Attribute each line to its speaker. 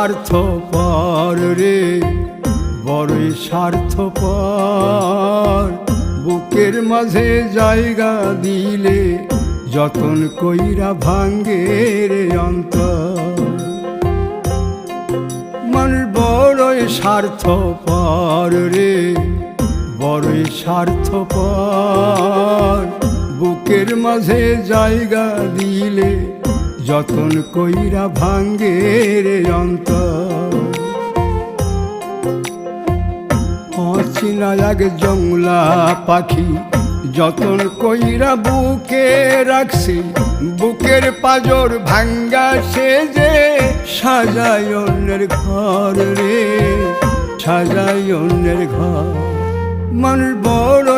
Speaker 1: স্বার্থপর রে, বড়ই স্বার্থপর। বুকের মাঝে জায়গা দিলে যতন কইরা ভাঙ্গে রে অন্তর। মানুষ বড়ই স্বার্থপর রে, বড়ই স্বার্থপর। বুকের মাঝে জায়গা দিলে যতন কইরা ভাঙ্গে রে অন্তর। অচিনা এক জংলা পাখি যতন কইরা বুকে রাখছি, বুকের পাজর ভাঙ্গা সে যে সাজায় অন্যের ঘর রে, সাজায় অন্যের ঘর। মানুষ বড়